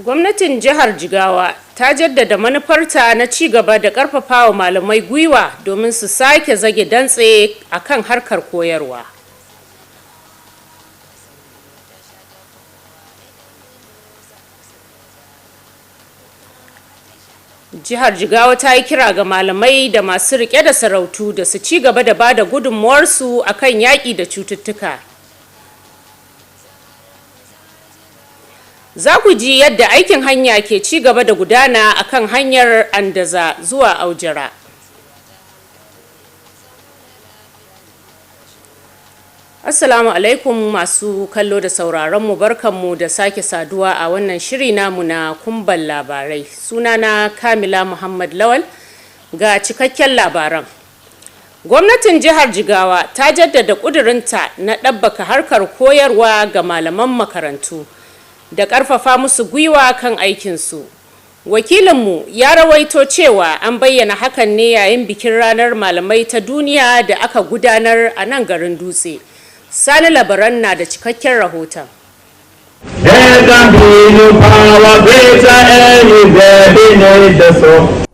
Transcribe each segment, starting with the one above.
Gwamnatin jihar Jigawa ta jaddada manufarta na ci gaba da ƙarfafawa malamai gwiwa domin su sake zage dantse akan harkar koyarwa. Jihar Jigawa ta yi kira ga malamai da masu rike da sarautu da su ci gaba da bada gudunmuwarsu akan yaƙi da cututtuka. Za ku ji yadda aikin hanya ke ci gaba da gudana akan hanyar Andaza zuwa Aujara. Assalamu alaikum masu kallo da sauraron mu, barkanmu da sake saduwa a wannan shiri namu na kumban labarai. Sunana Kamila Muhammad Lawal, ga cikakken labaran. Gwamnatin jihar Jigawa ta jaddada ƙudurinta na ɗabbaka harkar koyarwa ga malaman makarantu da ƙarfafa musu gwiwa kan aikinsu. Wakilinmu ya rawaito cewa an bayyana hakan ne yayin bikin ranar malamai ta duniya da aka gudanar a nan garin Dutse. Sani Labaran na da cikakken rahoton.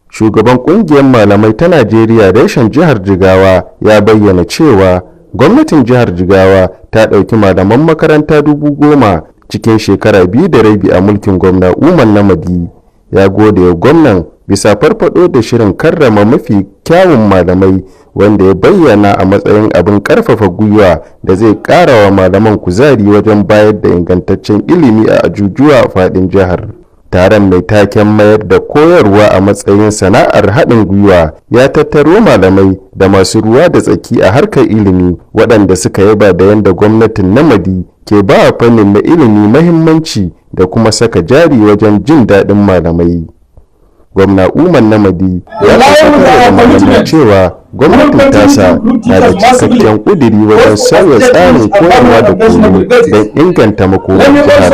Shugaban kungiyar malamai ta Najeriya reshen jihar Jigawa ya bayyana cewa gwamnatin jihar Jigawa ta ɗauki malaman makaranta 10,000 cikin shekara 2.5 a mulkin gwamna Umar Namadi. Ya gode wa gwamnan bisa farfado da shirin karrama mafi kyawun malamai wanda ya bayyana a matsayin abin karfafa gwiwa da zai kara wa malaman kuzari wajen bayar da ingantaccen ilimi a ajujuwa a fadin jihar. Taron mai taken mayar da koyarwa a matsayin sana'ar haɗin gwiwa ya tattaro malamai da masu ruwa da tsaki a harkar ilimi waɗanda suka yaba da yadda gwamnatin Namadi ke ba fannin na ilimi mahimmanci da kuma saka jari wajen jin daɗin malamai. Gwamna Umar Namadi ya tabbatar da malamai cewa gwamnatin tasa na da cikakken ƙudiri wajen sauya tsarin koyarwa da koyo don inganta makomar jihar.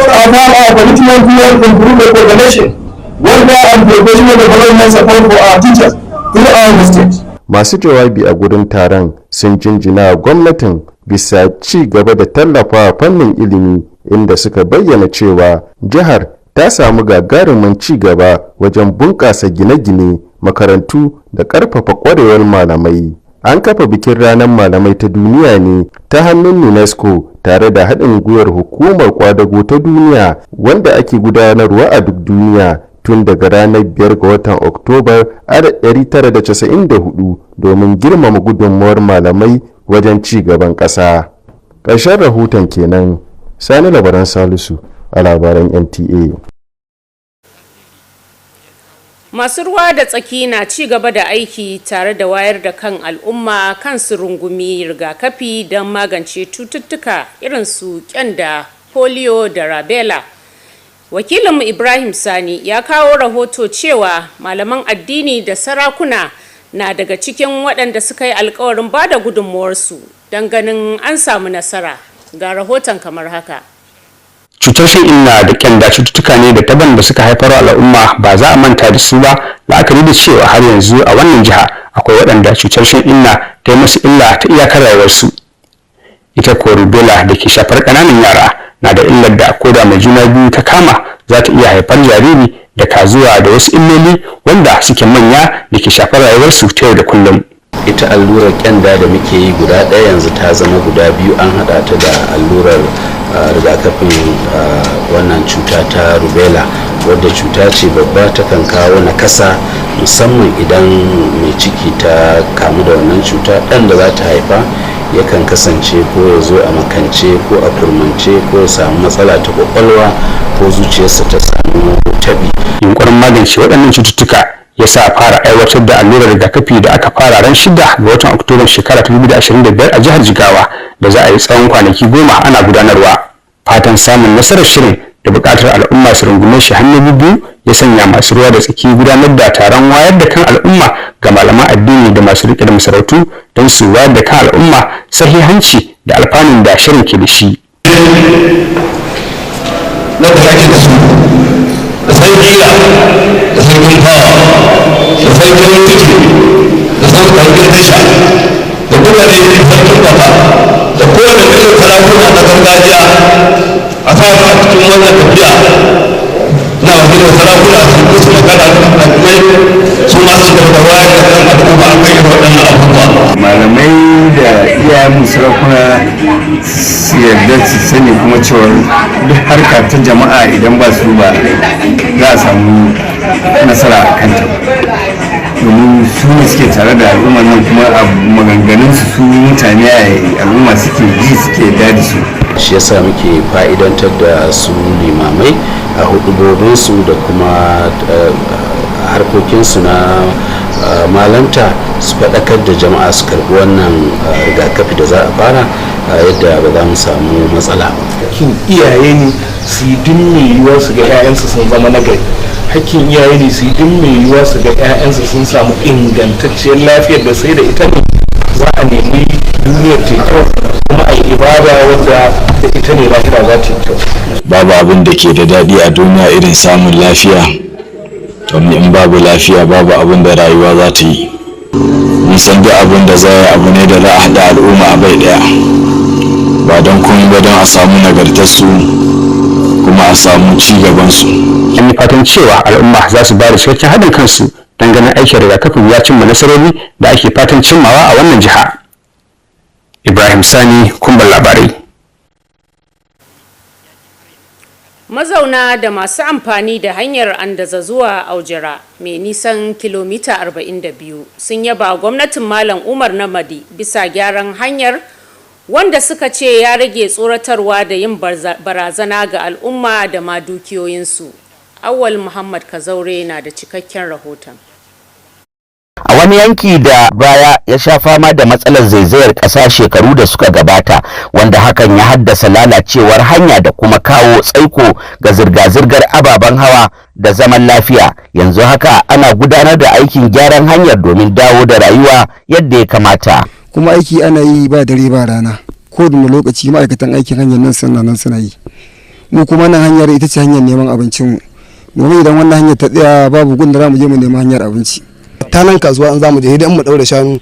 Masu jawabi a gurin taron sun jinjina gwamnatin bisa ci gaba da tallafawa fannin ilimi, inda suka bayyana cewa jihar ta samu gagarumin ci gaba wajen bunƙasa gine-gine, makarantu da ƙarfafa ƙwarewar malamai. An kafa bikin ranar malamai ta duniya ne ta hannun UNESCO tare da haɗin gwiwar hukumar kwadago ta duniya wanda ake gudanarwa a duk duniya tun daga ranar 5 ga watan Oktobar 1994 domin girmama gudunmuwar malamai wajen ci gaban ƙasa. Ƙarshen rahoton kenan. Sani Labaran Salisu a labaran NTA. Masu ruwa da tsaki na ci gaba da aiki tare da wayar da kan al'umma kan su rungumi rigakafi don magance cututtuka irin su kyanda, polio da rabela. Wakilinmu Ibrahim Sani ya kawo rahoto cewa malaman addini da sarakuna na daga cikin waɗanda suka yi alkawarin ba da gudunmuwarsu don ganin an samu nasara. Ga rahoton kamar haka. Cutar shan-inna da kyanda cututtuka ne da taban da suka haifar wa al'umma ba za a manta da su ba, la'akari da cewa har yanzu a wannan jiha akwai waɗanda cutar shan-inna ta yi musu illa ta iyakar rayuwarsu. Ita ko rubella da ke shafar ƙananan yara na da illar da koda mai juna biyu ta kama za ta iya haifar jariri da kazuwa da wasu illoli wanda suke manya da ke shafar rayuwarsu ta yau da kullum. Ita allurar kyanda da muke yi guda ɗaya yanzu ta zama guda biyu, an haɗa ta da allurar rigakafin wannan cuta ta rubella wadda cuta ce babba, takan kawo nakasa musamman idan mai ciki ta kamu da wannan cuta. Ɗan da za ta haifa yakan kasance ko ya zo a makance ko a kurmance ko ya samu matsala ta kwakwalwa ko zuciyarsa ta samu tabi. Yunkurin magance waɗannan cututtuka ya sa fara aiwatar da allurar rigakafi da aka fara ran 6 ga watan Oktoba shekara 2025 a jihar Jigawa da za a yi tsawon kwanaki 10 ana gudanarwa. Fatan samun nasarar shirin da buƙatar al'umma su rungume shi hannu biyu ya sanya masu ruwa da tsaki gudanar da taron wayar da kan al'umma ga malaman addini da masu riƙe da masarautu don su wayar da kan al'umma sahihanci da alfanun da shirin ke da shi. Da sarki da sarkin fawa da sarkin rikici da sarkin tasha da kuma ne sarkin baka da kowane irin sarakuna na gargajiya a sa a cikin wannan tafiya na wa sarakuna su ko su magana da malamai su ma su da wayar da kan al'umma a kan waɗannan abubuwa. Malamai da iyayen sarakuna su yarda su sani kuma cewa duk harka ta jama'a idan ba su ba za a samu nasara a kanta, domin su ne suke tare da al'umma nan kuma a maganganun su mutane a al'umma suke ji suke dadi su. Shi yasa muke fa'idantar da su limamai a hudubobinsu da kuma harkokinsu na malanta su faɗakar da jama'a su karɓi wannan rigakafi da za a fara yadda ba za mu samu matsala ba. Hakkin iyaye ne su yi duk mai yiwuwa su ga 'ya'yansu sun zama nagari. Hakkin iyaye ne su yi duk mai yiwuwa su ga 'ya'yansu sun samu ingantacciyar lafiyar da sai da ita ne za a nemi duniyar ta kyau kuma a yi ibada wadda da ita ne lahira za ta kyau. Babu abin da ke da daɗi a duniya irin samun lafiya, domin in babu lafiya babu abin da rayuwa za ta yi. Mun san duk abin da za a yi abu ne da za a haɗa al'umma a bai ɗaya, ba don komai ba don a samu nagartarsu kuma a samu ci gabansu. An yi fatan cewa al'umma za su ba da cikakken haɗin kansu don ganin aikin rigakafin ya cimma nasarori da ake fatan cimmawa a wannan jiha. Ibrahim Sani, Kumbar Labarai. Mazauna da masu amfani da hanyar Andaza zuwa Aujira mai nisan kilomita 42 sun yaba gwamnatin Malam Umar Namadi bisa gyaran hanyar, wanda suka ce ya rage tsoratarwa da yin barazana ga al'umma da ma dukiyoyinsu. Awwal Muhammad Kazaure na da cikakken rahoton. A wani yanki da baya ya sha fama da matsalar zaizayar ƙasa shekaru da suka gabata, wanda hakan ya haddasa lalacewar hanya da kuma kawo tsaiko ga zirga-zirgar ababen hawa da zaman lafiya, yanzu haka ana gudanar da aikin gyaran hanyar domin dawo da rayuwa yadda ya kamata. Kuma aiki ana yi ba dare ba rana, ko da lokaci ma'aikatan aikin hanyar nan suna yi. Mu kuma nan hanyar ita ce hanyar neman abincinmu, domin idan wannan hanyar ta tsaya babu gun da za mu je mu neman hanyar abinci. Ta nan kasuwa in za mu je idan mu daura shanu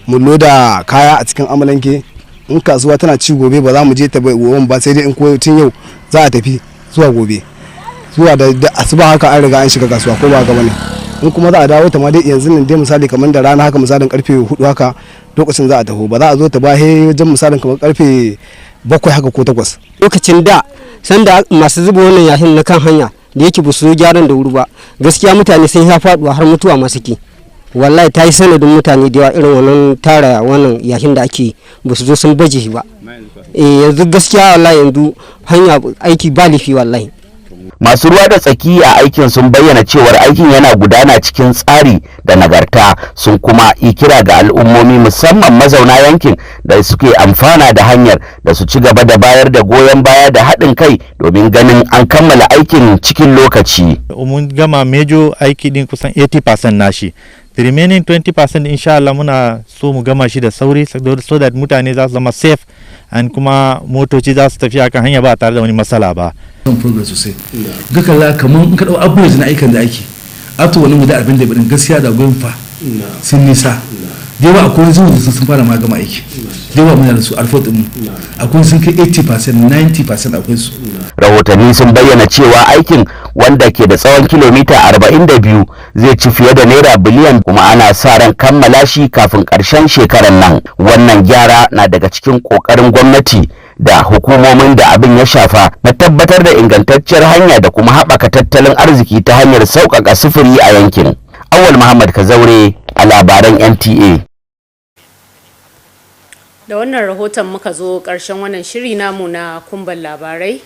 mu loda kaya a cikin amalanke, in kasuwa tana ci gobe ba za mu je ta gobe ba, sai dai in koyo tun yau za a tafi zuwa gobe, zuwa da asuba haka an riga an shiga kasuwa ko ba gaba ne. In kuma za a dawo ta ma dai yanzu nan dai misali kamar da rana haka misalin karfe 4 haka lokacin za a taho, ba za a zo ta ba he wajen misalin kamar karfe 7 haka ko 8. Lokacin da sanda masu zuba wannan yashin na kan hanya da yake ba su zo gyaran da wuri ba, gaskiya mutane sun ya faduwa har mutuwa masu ki. Wallahi ta yi sanadin mutane da yawa irin wannan tara wannan yashin da ake ba su zo sun baje shi ba. Yanzu gaskiya wallahi yanzu hanya aiki ba lifi wallahi. Masu ruwa da tsaki a aikin sun bayyana cewar aikin yana gudana cikin tsari da nagarta, sun kuma yi kira ga al'ummomi musamman mazauna yankin da suke amfana da hanyar da su ci gaba da bayar da goyon baya da haɗin kai domin ganin an kammala aikin cikin lokaci. Mun gama mejo aiki din kusan 80% nashi. The remaining 20% insha Allah muna so mu gama shi da sauri so that mutane za su zama safe and kuma motoci za su tafi akan hanya ba tare da wani matsala ba. Kan progress sosai. Ga kalla kaman in ka dau abubuwan na aikin da ake. After wannan guda 45 gaskiya da goyin fa sun nisa. Dewa akwai zuwa sun fara ma gama aiki. Dewa muna da su alfot din mu. Akwai sun kai 80% 90% akwai su. Rahotanni sun bayyana cewa aikin wanda ke da tsawon kilomita 42 zai ci fiye da naira biliyan, kuma ana sa ran kammala shi kafin ƙarshen shekarar nan. Wannan gyara na daga cikin ƙoƙarin gwamnati da hukumomin da abin ya shafa na tabbatar da ingantacciyar hanya da kuma haɓaka tattalin arziki ta hanyar sauƙaƙa sufuri a yankin. Awwal Muhammad Kazaure a labaran NTA. Da wannan rahoton muka zo ƙarshen wannan shiri namu na kumban labarai.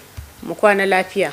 Mu kwana lafiya.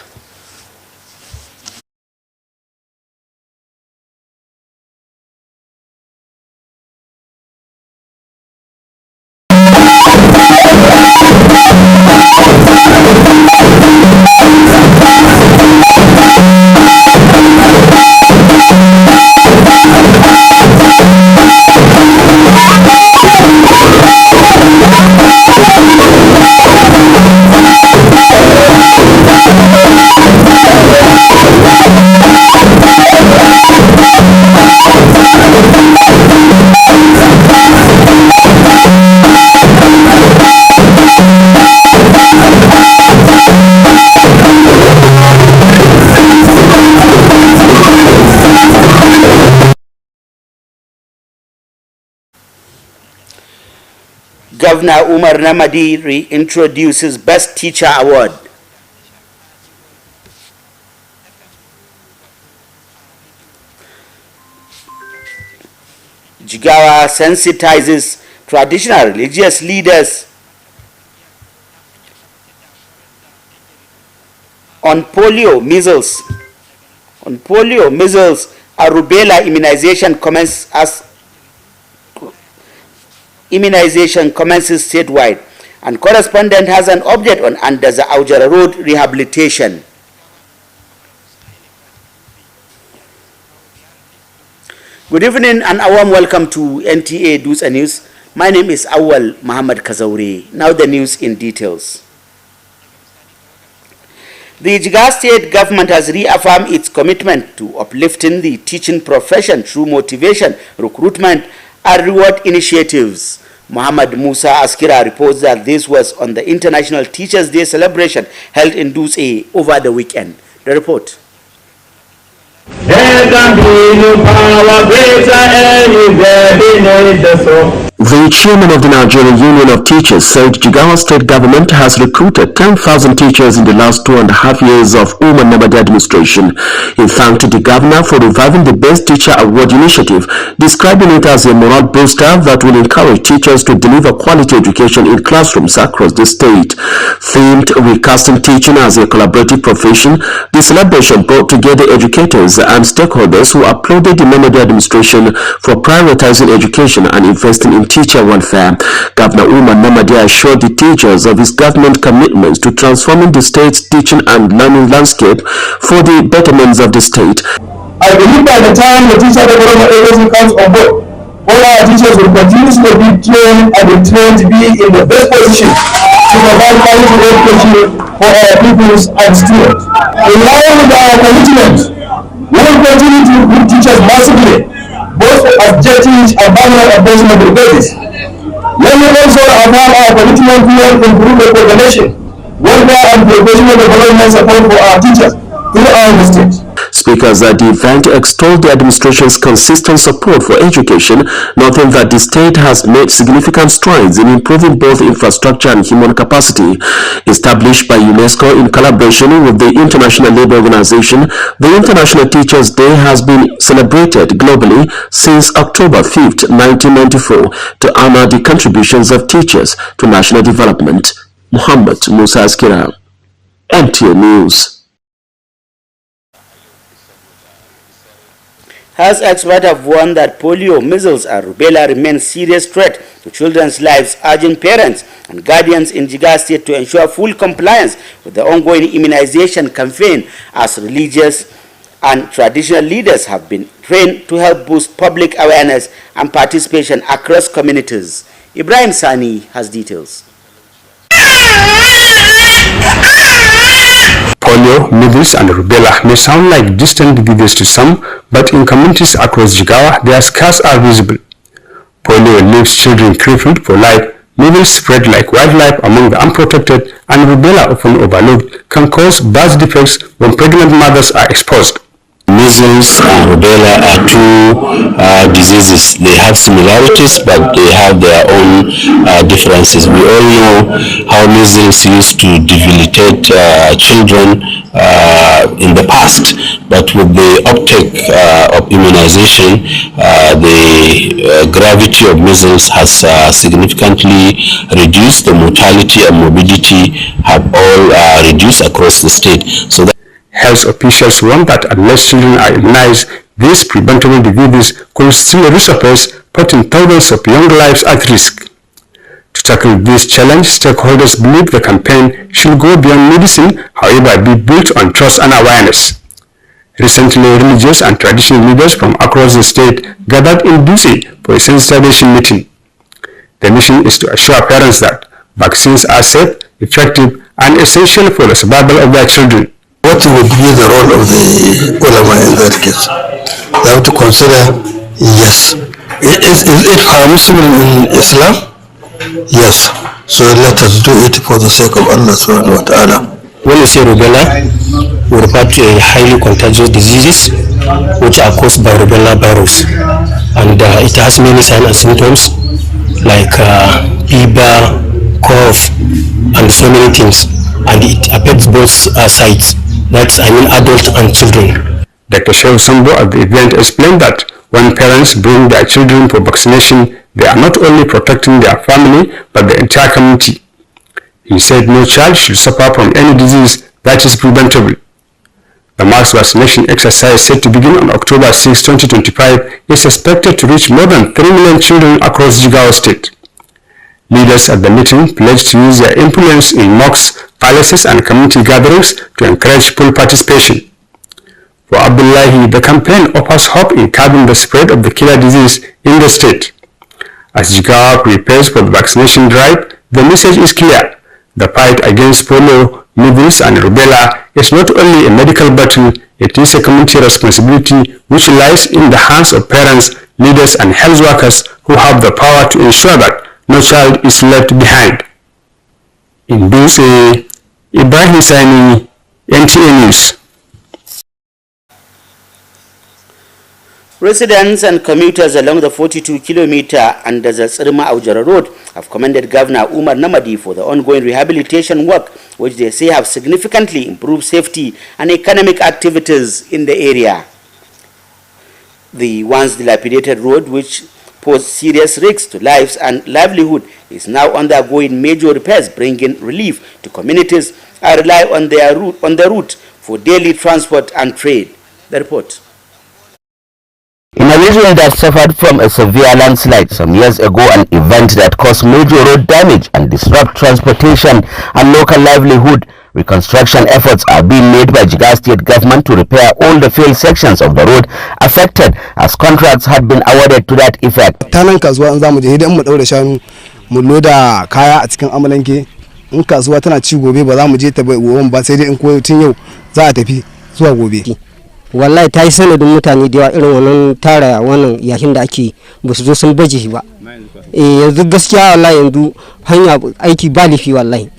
Governor Umar Namadi reintroduces Best Teacher Award. Jigawa sensitizes traditional religious leaders on polio, measles. On polio, measles, and rubella immunization commences statewide. And correspondent has an update on under the Aujara Road rehabilitation. Good evening and a warm welcome to Nta Dutse News. My name is Awal Muhammad Kazauri. Now the news in details. The Jigawa State government has reaffirmed its commitment to uplifting the teaching profession through motivation, recruitment, and reward initiatives. Muhammad Musa Askira reports that this was on the International Teachers' Day celebration held in Dutse over the weekend. The report. The chairman of the Nigerian Union of Teachers said Jigawa State government has recruited 10,000 teachers in the last 2.5 years of Umar Namadi administration. He thanked the governor for reviving the Best Teacher Award initiative, describing it as a morale booster that will encourage teachers to deliver quality education in classrooms across the state. Themed recasting teaching as a collaborative profession, the celebration brought together educators and stakeholders who applauded the Namadi administration for prioritizing education and investing in teacher welfare. Governor Umar Namadi assured the teachers of his government commitments to transforming the state's teaching and learning landscape for the betterment of the state. I believe by the time the teacher development agency comes on board, all our teachers will continue to be trained and be trained to be in the best position to provide quality education for our pupils and students. In line with our commitment, we will continue to recruit teachers massively, both as JTs and permanent operational basis. Let me also affirm our commitment to improve the coordination, welfare and professional development support for our teachers throughout the state. Speakers at the event extolled the administration's consistent support for education, noting that the state has made significant strides in improving both infrastructure and human capacity. Established by UNESCO in collaboration with the International Labour Organization, the International Teachers' Day has been celebrated globally since October 5th, 1994, to honor the contributions of teachers to national development. Muhammad Musa Askira, NTA News. Health experts have warned that polio, measles, and rubella remain serious threat to children's lives, urging parents and guardians in Jigawa State to ensure full compliance with the ongoing immunization campaign, as religious and traditional leaders have been trained to help boost public awareness and participation across communities. Ibrahim Sani has details. Polio, measles and rubella may sound like distant diseases to some, but in communities across Jigawa, their scars are visible. Polio leaves children crippled for life, measles spread like wildlife among the unprotected, and rubella, often overlooked, can cause birth defects when pregnant mothers are exposed. Measles and rubella are two diseases. They have similarities, but they have their own differences. We all know how measles used to debilitate children in the past, but with the uptake of immunization, the gravity of measles has significantly reduced. The mortality and morbidity have all reduced across the state. So that health officials warn that unless children are immunized, these preventable diseases could still resurface, putting thousands of young lives at risk. To tackle this challenge, stakeholders believe the campaign should go beyond medicine, however, be built on trust and awareness. Recently, religious and traditional leaders from across the state gathered in Dutse for a sensitization meeting. The mission is to assure parents that vaccines are safe, effective, and essential for the survival of their children. What would be the role of the ulama in that case? They have to consider, yes. Is it permissible in Islam? Yes. So let us do it for the sake of Allah subhanahu wa ta'ala. when we say rubella, we refer to a highly contagious diseases which are caused by rubella virus, and it has many signs and symptoms like fever, cough, and so many things, and it affects both sides. That's adults and children. Dr. Shehu Sambo at the event explained that when parents bring their children for vaccination, they are not only protecting their family but the entire community. He said no child should suffer from any disease that is preventable. The mass vaccination exercise set to begin on October 6, 2025 is expected to reach more than 3 million children across Jigawa State. Leaders at the meeting pledged to use their influence in mosques, palaces and community gatherings to encourage full participation. For Abdullahi, the campaign offers hope in curbing the spread of the killer disease in the state. As Jigawa prepares for the vaccination drive, the message is clear. The fight against polio, measles and rubella is not only a medical battle, it is a community responsibility which lies in the hands of parents, leaders and health workers who have the power to ensure that no child is left behind. In Dutse, Ibrahim Sani, NTA News. Residents and commuters along the 42-kilometer under the Sirma Aujara Road have commended Governor Umar Namadi for the ongoing rehabilitation work, which they say have significantly improved safety and economic activities in the area. The once dilapidated road, which posed serious risks to lives and livelihood, is now undergoing major repairs, bringing relief to communities who rely on the route for daily transport and trade. The report. In a region that suffered from a severe landslide some years ago, an event that caused major road damage and disrupt transportation and local livelihood, reconstruction efforts are being made by Jigawa State government to repair all the failed sections of the road affected, as contracts had been awarded to that effect. Tanan kasuwa an zamu je idan mu daura shanu mu loda kaya a cikin amalanke, in kasuwa tana ci gobe ba za mu je ta ba sai dai in koyo tun yau za a tafi zuwa gobe. Wallahi ta yi sanadin mutane da yawa irin wannan tara wannan yakin da ake ba su zo sun baje shi ba. Yanzu gaskiya wallahi yanzu hanya aiki ba lifi wallahi.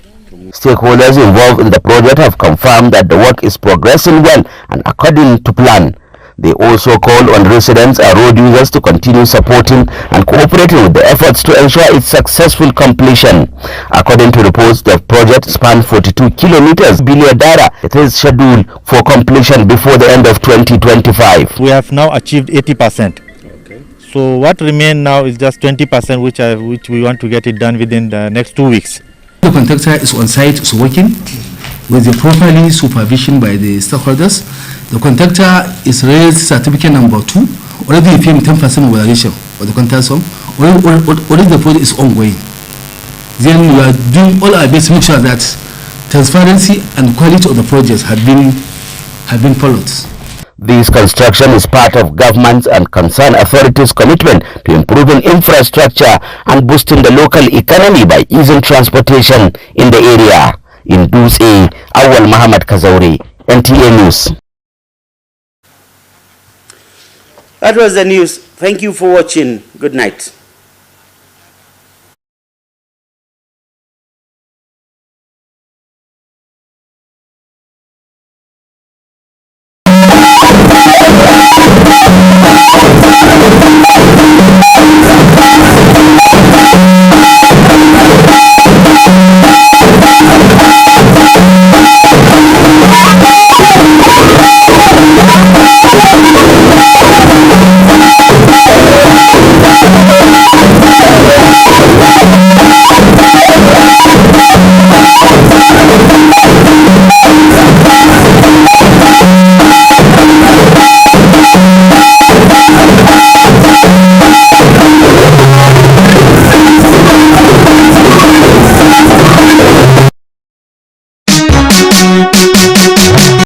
Stakeholders involved in the project have confirmed that the work is progressing well and according to plan. They also called on residents and road users to continue supporting and cooperating with the efforts to ensure its successful completion. According to reports, the project spans 42 kilometers. Dara, it is scheduled for completion before the end of 2025. We have now achieved 80%. Okay. So what remains now is just 20%, which we want to get it done within the next 2 weeks. The contractor is on site, is working with the properly supervision by the stakeholders. The contractor is raised certificate number 2. Already paying 10% mobilization for the contract sum. Already the project is ongoing. Then we are doing all our best to make sure that transparency and quality of the projects have been followed. This construction is part of government's and concerned authorities' commitment to improving infrastructure and boosting the local economy by easing transportation in the area. In Dutse, Awal Muhammad Kazauri, NTA News. That was the news. Thank you for watching. Good night.